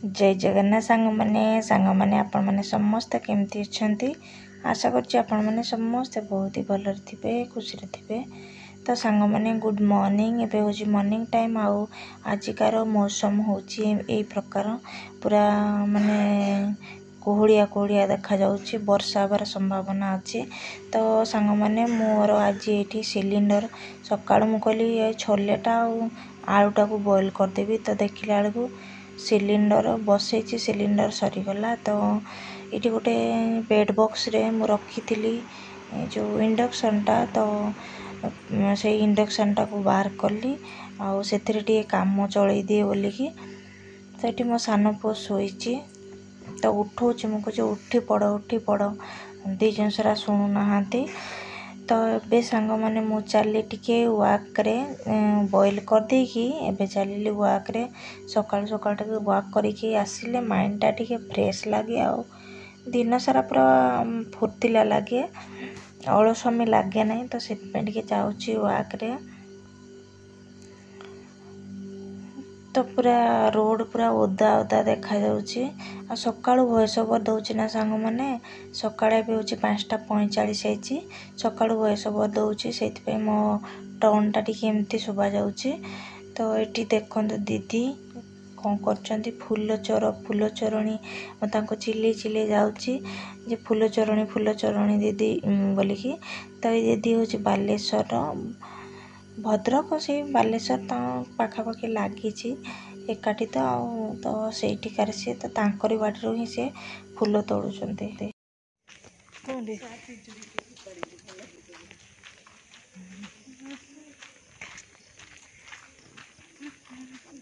जय जगन्नाथ सांग मैंने आपण मैंने समस्ते केमती अच्छा आशा करछि आपण मैंने समस्ते बहुत ही भल थे खुशी थे। तो सांग मैंने गुड मॉर्निंग एबे होची मॉर्निंग टाइम आउ आजिकार मौसम होची ए प्रकार पूरा माने कोहड़िया कोहड़िया देखा जाउछि वर्षा हबार संभावना अच्छी। तो सांग मैंने मोर आज ये सिलिंडर सकाळु मु कहली ये छोलेटा आलूटा को बॉईल करदेवी तो देखला बेलू सिलिंडर बसई सिलिंडर सरीगला। तो ये गोटे बेड बॉक्स रे मु रखी जो इंडक्शनटा तो से इंडक्शनटा को बाहर कली आउ से काम चलई दिए बोलिकी। तो ये मो सान पुओ शोची तो उठौची मुझे उठी पड़ दी जन सारा शुणुना। तो ए सांग मैंने मु चली टिके वाक रे बॉईल कर देकी एबे चली वाक रे सकाळ सकाळ टिके वाक करके आसिले माइंडटा टिके फ्रेश लगे आ दिन सारा पूरा फुर्तिला लगे अलसमी लगे ना। तो से टिके जाऊँगी वाक रे तो पूरा रोड पूरा ओदा ओदा देखा जाउछि आ सकाळु वॉइस ओवर दउछि ना सांग माने सकाळे भी होछि 5:45 होइछि सकाळु वॉइस ओवर दउछि सेति पे मो टोन टा टिके एमती सुबा जाउछि। तो एटी देखंतु दीदी कौन करछंती फूल चोरणी तांको चिल्ली चिल्ली जाउछि जे फूल चोरणी दीदी बोलिकी। तो ये दीदी होछि बालेश्वर भद्रक से बालेश्वर पाखापाखि लगी एकाठी तो सेठिकार सी तो तांकरी बाड़ी ही से फूल तोड़ुं।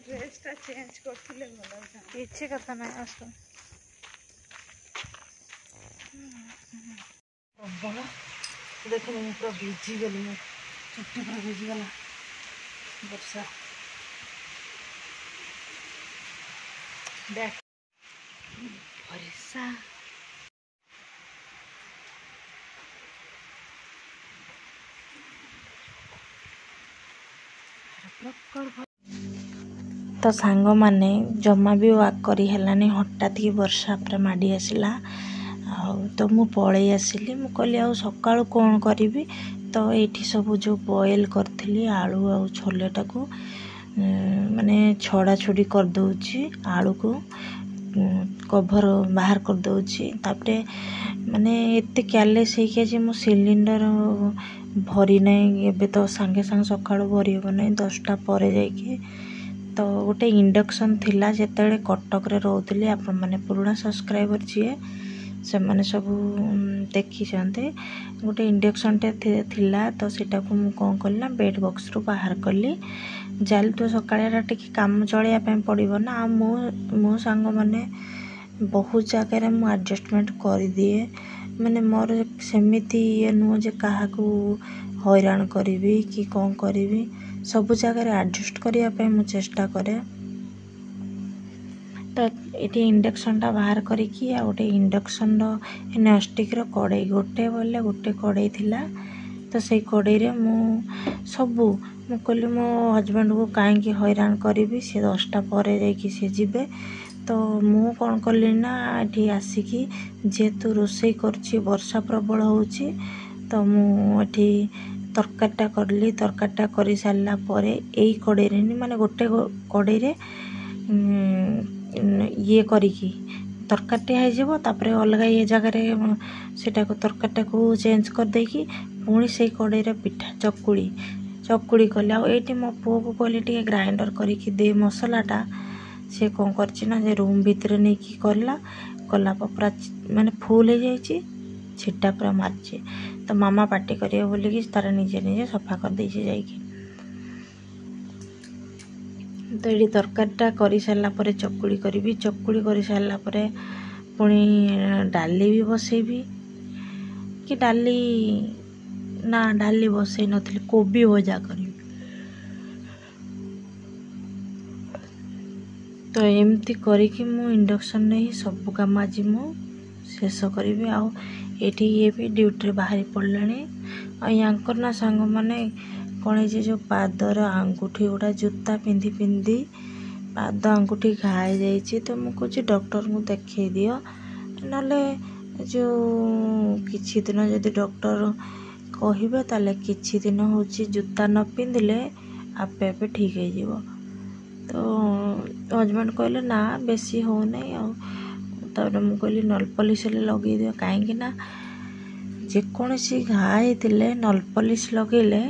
ड्रेसटा चेंज करथिले भलो किछि कथा ना आसो प्रबल देख मैं पूरा भिजी गली मैं चुट्टी पूरा भिजी गला वर्षा देख वर्षा तो सांग माने जमा भी वाक करी हेलानी हठात ही वर्षा पूरा माड़ी आसला तो मु पलई आसिली मु कहली आ सकाळु कौन करी। तो ये सब जो बॉईल करी आलू आ छोलेटा को माने छड़ा छुड़ी कर दउछि आलू को कभर बाहर कर दउछि तापरे माने एते केयरलेस है कि मो सिलिंडर भरी नहीं एबे तो सांगे सांगे सकाळु भरी हो नहीं 10टा पर जाइए। तो गोटे इंडक्शन थिला जेतेबेले कटक रे रहउतली आपण माने पुराना सब्सक्राइबर छे से माने सब देखी जानते गोटे इंडक्शन टे थिला। तो सेटा को मु कोन करला बेड बॉक्स रो बाहर कली जाल तो सकाळेरा टिके काम चलिया पे पड़िबो ना मो सांग माने बहुत जगह रे मु एडजस्टमेंट कर दिए माने मोर सेमिति ये नु जे काहा को हैरान करिवि कि कोन करिवि सब जगह रे एडजस्ट करिया पे मु चेष्टा करे। तो ये इंडक्शन टा बाहर करिकी आ गोटे इंडक्शन नॉनस्टिक रो कड़ाई गोटे बोले गोटे कड़ाई थिला। तो से कड़ाई रे मु सबू मु कहली मो हजबैंड को कहीं हैरान करी सी 10टा पर जाइए सी जीवे। तो मु कौन कली ना ये आसिकी जेहेतु रोषे करछि वर्षा प्रबल होउछि तो मुझे तरकारीटा करली तरकारीटा कर सारा पर यही कड़ाई रे माने गोटे कड़ाई रे ये करिकी तरकारीटा होतापर अलग ये जगह सेटा को तरकारीटा को चेंज कर देकी पुणी से कड़ाई रे पिठा चकुड़ी कली आईटी मो पुओ को कहली टे ग्राइंडर करके दे मसलाटा सी कौन कर रूम भितर नहीं कि कला पूरा माने फुल हो जाइए छिटा पूरा मार्चे। तो मामा पार्टी करिए बोलिकी तार निजे निजे सफा कर दे जाइए। तो ये तरकारीटा कर सारापर चकुड़ी करी चकुड़ी कर सारापर पुणी डाली भी बसैबी कि डाली ना डाली बसई नथली कोबी भजा करी। तो एमती करके मु इंडक्शन ने ही सब काम आज मु शेष करी आ ये भी ड्यूटी बाहरी पड़े आंकर ना सांग माने कौन जो पादर आंगुठी गुड़ा जूता पिंधि पाद आंगुठी घाई जाइए तो मुझे डॉक्टर को देखा दियो ना जो किछि दिन जदि डॉक्टर कहिबे ताले किछि दिन होची जूता न पिंधिले आपे आपे ठीक हो जीवो। तो हजबैंड कहले ना बेसी हो नहीं आउे मुझे कहली नल पॉलिश लगे दियो कहीं ना जेकोसी घाई थे नल पॉलिश लगेले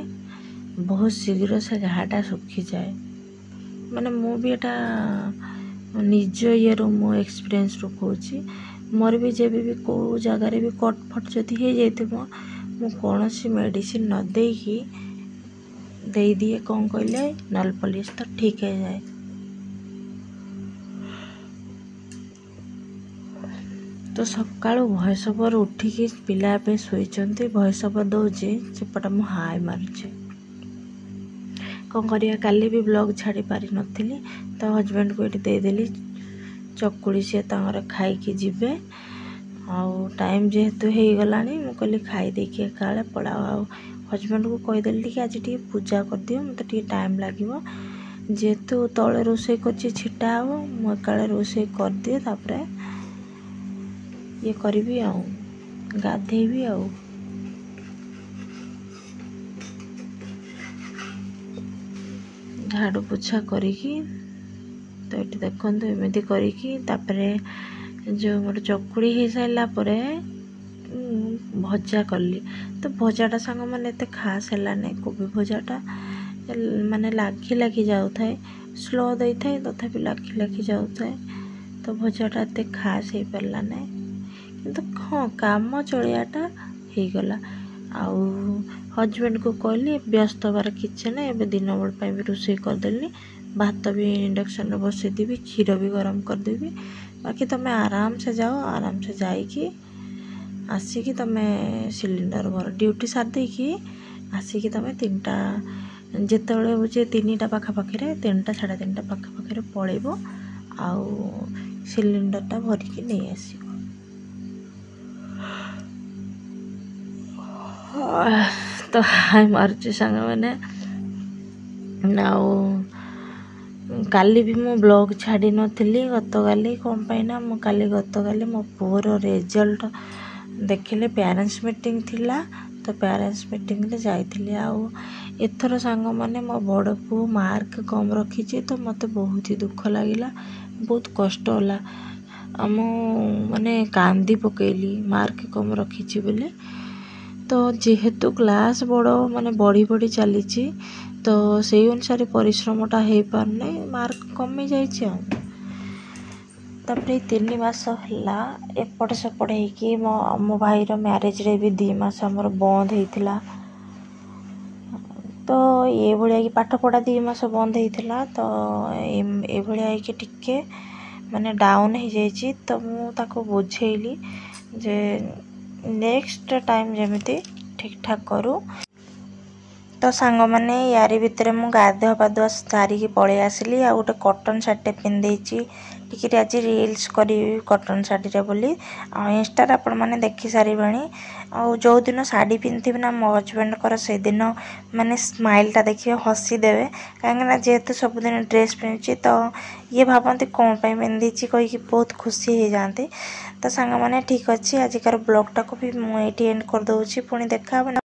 बहुत शीघ्र से घाटा सुखी जाए। माने मु भी एटा निज ये मो एक्सपीरियंस रू कहूँ मोर भी जब भी को जगार भी कट फट जदि हो जाइए मु कौन सी मेडिसिन न देकी दे दिए कौन कहले नल पॉलिश तो ठीक है जाए। तो सकाळु भॉइस ओवर उठिकी पिला पे शोइचंती भॉइस ओवर दौचे सेपटा मु हाय मारुचे कौन करिया काली भी ब्लॉग छाड़ी पारि नथिली तो हजबैंड को ये देदेली चकुड़ी सी खाई जीवे आउ टाइम जेहेतु हो गलानी मु कहली खाई देकी काले पड़ाओ हजबैंड को कहीदेली कि आज टी पूजा कर दियो मत टी टाइम लगे जेहेतु तले रोषे कर छिटा हम मुझे रोषे कर दिए तापरे ये करी गाधेबी झाड़ू पोछा करी तो ये देखो एमती करी जो मोर चकुड़ी हो सारा पर भजा कली तो भजाटा सांग मैंने एत खास है ना कोबी भजाटा माने लगी जाऊ थाए स्लो दे थाए तथापि लगी जाऊ थाए तो भजाटा एत खास हो पारा ना किंतु हाँ काम चलियाटा हो गला। आउ हजबैंड को कहली व्यस्त हबार किसी ना एवं दिन बेल भी रोषे करदेली भात भी इंडक्शन में बसईदेवी क्षीर भी गरम करदेवी बाकी तुम्हें आराम से जाओ आराम से जाइकी आसिकी तुम्हें सिलिंडर भर ड्यूटी सार देकी आसिकी तुम्हें 3टा जिते बुझे 3टा पाखापाखि 3टा 3:30 पाखापाखि पलैब आउ सिलिंडरटा भरिकी नहीं आसो। तो हाय मारुचे सांग मैंने काली भी मो ब्लॉग छाड़ी नथिली गत काली कौन पाइना मो काली गत काली मो पुअर रिजल्ट देखिले पेरेंट्स मीटिंग थिला तो पेरेंट्स मीटिंग रे जाइथिली आउ एथर सांग माने मो बड़ पु मार्क कम रखी तो मत बहुत ही दुख लगिला बहुत कष्ट होला आम माने कांदी पकेली मार्क कम रखी बोले तो जेहेतु क्लास बड़ माने बढ़ी बढ़ी चली तो से अनुसार परिश्रमटा हो पारने मार्क कमी जाइए। तापर 3 मास है एपट सेपट होकि मो भाईर मैरेज रे भी 2 मास आमर बंद होता तो ये भाया कि पाठ पढ़ा 2 मास बंद होता तो ये भाया कि टिके माने डाउन हो जाइए तो मुझे बुझेली जे नेक्स्ट टाइम जमीती ठीक ठाक करूँ। तो सांग मैंने यारी भितर मु गाधुआ पाधुआ सारिकी पलि आसली आ गोटे कटन शार्टे पिंधेची टिके आज रील्स करी कटन शाढ़ी बोली इंस्टा आपण मैंने देखी सारे जो दिन शाढ़ी पिंधि ना मो हजबैंड से दिन माने स्माइलटा देखिए हसी देवे कहीं जेहेतु सबुदिन ड्रेस पिंधुची तो ये भावती कौन पिंधि कहीकि बहुत खुशी हो जाती। तो सांग मैंने ठीक अच्छे आजिकार ब्लॉगटा को भी मुझे एंड कर दूसरी पुणी देखा।